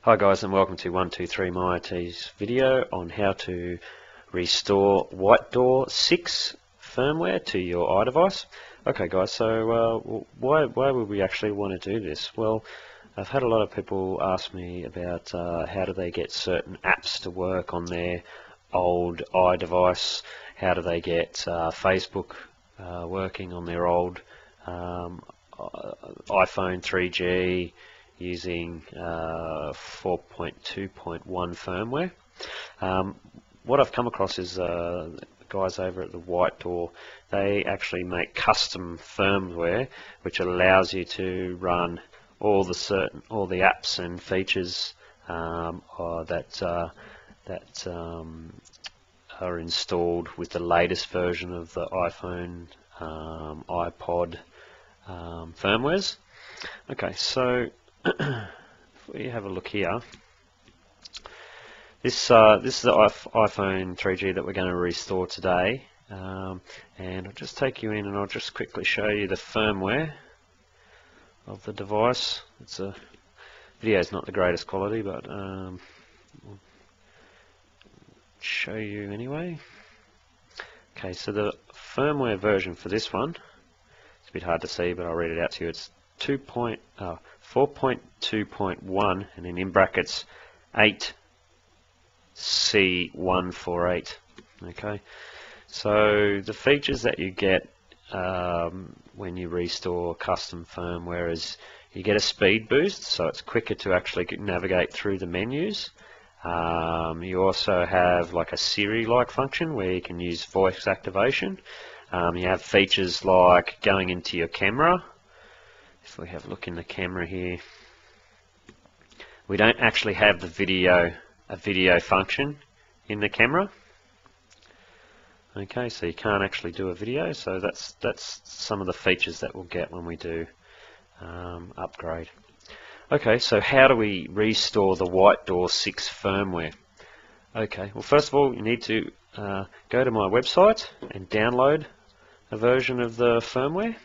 Hi guys, and welcome to 123 IT's video on how to restore Whited00r firmware to your iDevice. Okay guys, so why would we actually want to do this? Well, I've had a lot of people ask me about how do they get certain apps to work on their old iDevice, how do they get Facebook working on their old iPhone 3G, using 4.2.1 firmware. What I've come across is the guys over at the Whited00r, they actually make custom firmware which allows you to run all the apps and features that are installed with the latest version of the iPhone, iPod firmwares. Okay, so if we have a look here, this is the iPhone 3G that we're going to restore today, and I'll just take you in and I'll just quickly show you the firmware of the device. Video is not the greatest quality, but I'll show you anyway. Okay, so the firmware version for this one, it's a bit hard to see, but I'll read it out to you. It's 4.2.1 and then in brackets 8C148. Okay, so the features that you get when you restore custom firmware is you get a speed boost, so it's quicker to actually navigate through the menus. You also have like a Siri-like function where you can use voice activation. You have features like going into your camera. If we have a look in the camera here, we don't actually have a video function in the camera. Okay, so you can't actually do a video, so that's some of the features that we'll get when we do upgrade. Okay, so how do we restore the Whited00r 6 firmware? Okay, well first of all you need to go to my website and download a version of the firmware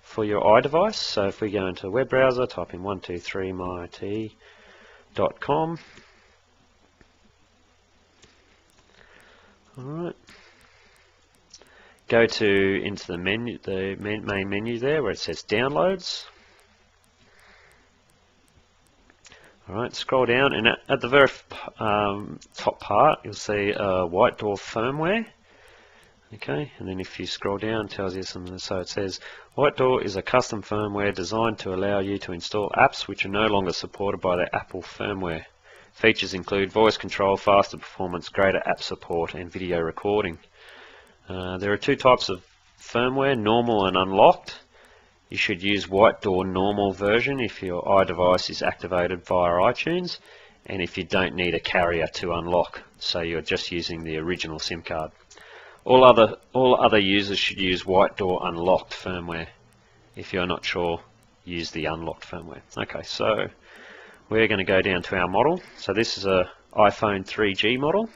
for your iDevice. So if we go into a web browser, type in 123myit.com. Alright. Go into the menu, the main menu there where it says downloads. Alright, scroll down and at the very top part you'll see Whited00r firmware. Okay, and then if you scroll down, it tells you something. So it says Whited00r is a custom firmware designed to allow you to install apps which are no longer supported by the Apple firmware. Features include voice control, faster performance, greater app support, and video recording. There are two types of firmware, normal and unlocked. You should use Whited00r normal version if your iDevice is activated via iTunes, and if you don't need a carrier to unlock, so you're just using the original SIM card. All other users should use Whited00r unlocked firmware. If you're not sure, use the unlocked firmware. Okay, so we're going to go down to our model. So this is a iPhone 3G model,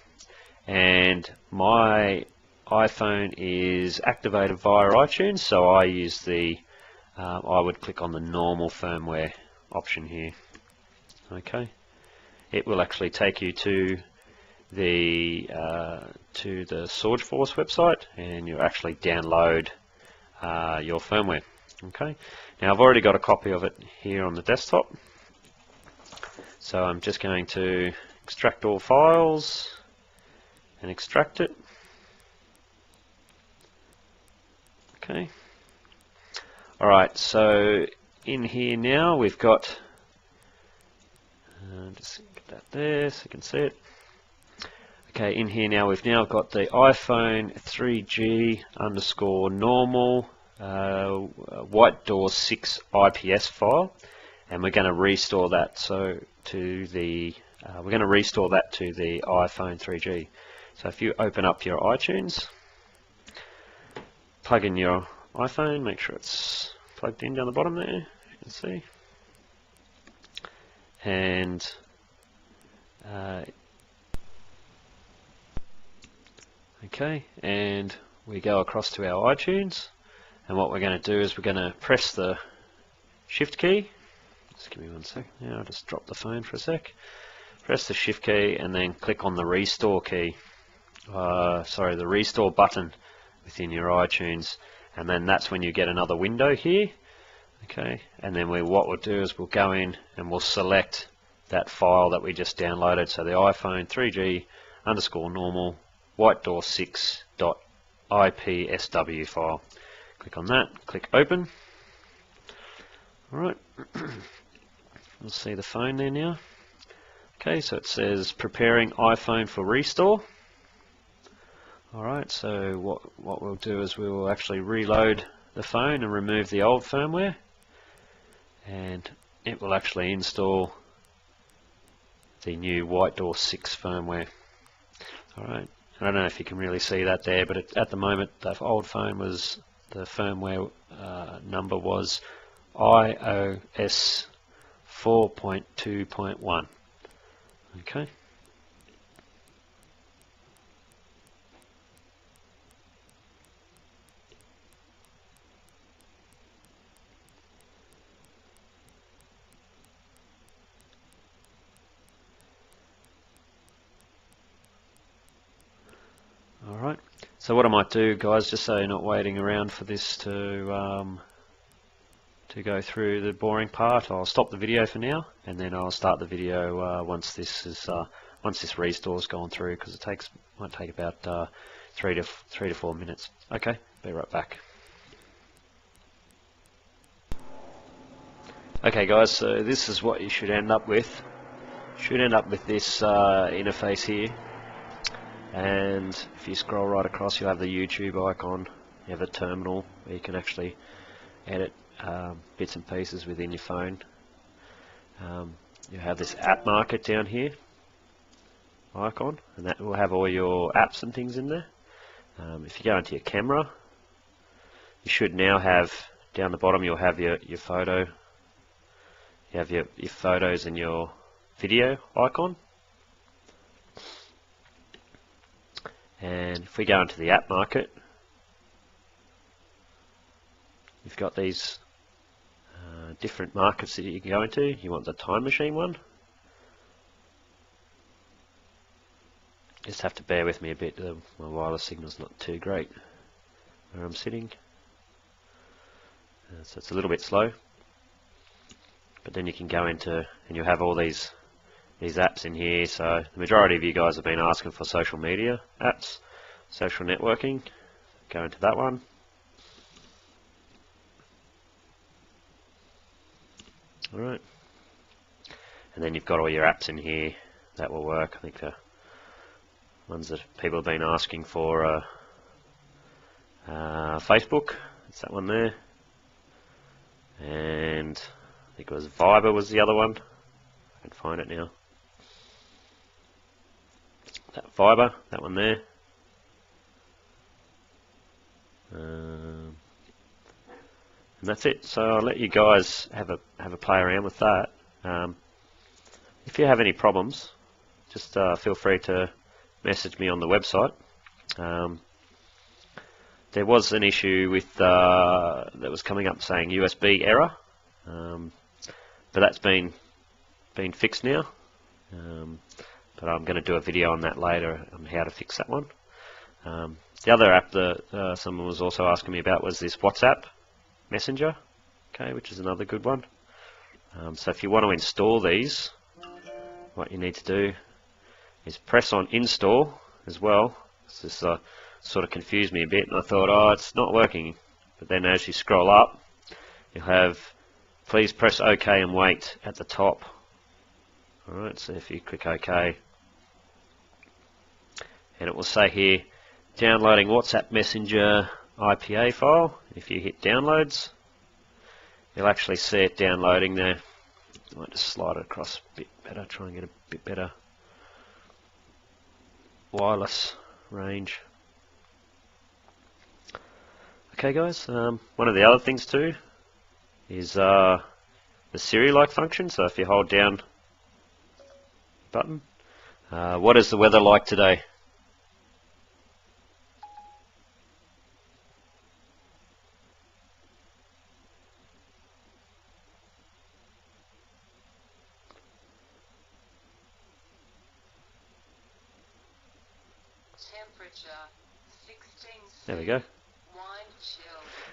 and my iPhone is activated via iTunes, so I use the I would click on the normal firmware option here. Okay, it will actually take you to the SourceForce website, and you actually download your firmware. Okay, now I've already got a copy of it here on the desktop, so I'm just going to extract all files and extract it. Okay, alright, so in here now we've got just get that there so you can see it. Okay, in here now we've now got the iPhone 3G underscore normal Whited00r 6 IPS file, and we're going to restore that to the iPhone 3G. So if you open up your iTunes, plug in your iPhone, make sure it's plugged in down the bottom there, you can see, and okay, and we go across to our iTunes, and what we're going to do is we're going to press the Shift key. Just give me 1 sec. Now I'll just drop the phone for a sec. press the Shift key and then click on the Restore key. The Restore button within your iTunes, and then that's when you get another window here. Okay, and then what we'll do is we'll go in and we'll select that file that we just downloaded. So the iPhone 3G_normal whitedoor6.ipsw file. Click on that, click open. Alright, we'll see the phone there now. Okay, so it says preparing iPhone for restore. Alright, so what we'll do is we will actually reload the phone and remove the old firmware, and it will actually install the new Whitedoor6 firmware. Alright, I don't know if you can really see that there, but at the moment the old phone was, the firmware number was iOS 4.2.1. Okay. Alright, so what I might do, guys, just so you're not waiting around for this to go through the boring part, I'll stop the video for now, and then I'll start the video once this restore's gone through, because it might take about 3 to 4 minutes. Okay, be right back. Okay, guys, so this is what you should end up with. You should end up with this interface here. And if you scroll right across, you'll have the YouTube icon. You have a terminal where you can actually edit bits and pieces within your phone. You have this app market down here icon, and that will have all your apps and things in there. If you go into your camera, you should now have down the bottom, you'll have your photo. You have your photos and your video icon. And if we go into the app market, you've got these different markets that you can go into. You want the time machine one. Just have to bear with me a bit. My wireless signal's not too great where I'm sitting, so it's a little bit slow. But then you can go into, and you'll have all these apps in here. So the majority of you guys have been asking for social media apps, social networking. Go into that one. Alright, and then you've got all your apps in here that will work. I think the ones that people have been asking for are Facebook, it's that one there, and I think it was Viber was the other one. I can find it now. That Viber, that one there. And that's it. So I'll let you guys have a play around with that. If you have any problems, just feel free to message me on the website. There was an issue with that was coming up saying USB error, but that's been fixed now. But I'm going to do a video on that later on how to fix that one. The other app that someone was also asking me about was this WhatsApp Messenger, okay, which is another good one. So if you want to install these, what you need to do is press on install as well. This sort of confused me a bit, and I thought, oh, it's not working. But then as you scroll up, you'll have please press OK and wait at the top. Alright, so if you click OK, and it will say here downloading WhatsApp Messenger IPA file. If you hit downloads, you'll actually see it downloading there. I might just slide it across a bit better, try and get a bit better wireless range. Okay guys, one of the other things too is the Siri-like function. So if you hold down the button, what is the weather like today? There we go.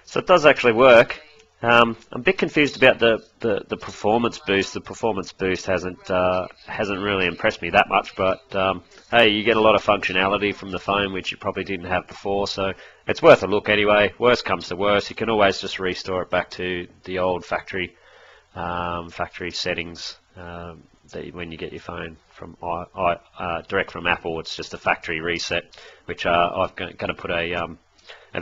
So it does actually work. I'm a bit confused about the performance boost. The performance boost hasn't really impressed me that much, but hey, you get a lot of functionality from the phone which you probably didn't have before, so it's worth a look anyway. Worst comes to worst, you can always just restore it back to the old factory settings. When you get your phone from direct from Apple, it's just a factory reset, which I'm going to put a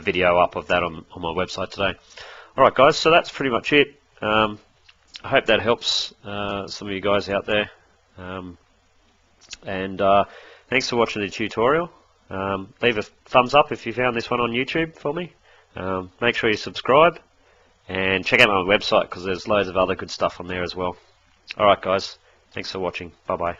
video up of that on my website today. Alright guys, so that's pretty much it. I hope that helps some of you guys out there. Thanks for watching the tutorial. Leave a thumbs up if you found this one on YouTube for me. Make sure you subscribe and check out my website because there's loads of other good stuff on there as well. Alright guys, thanks for watching. Bye bye.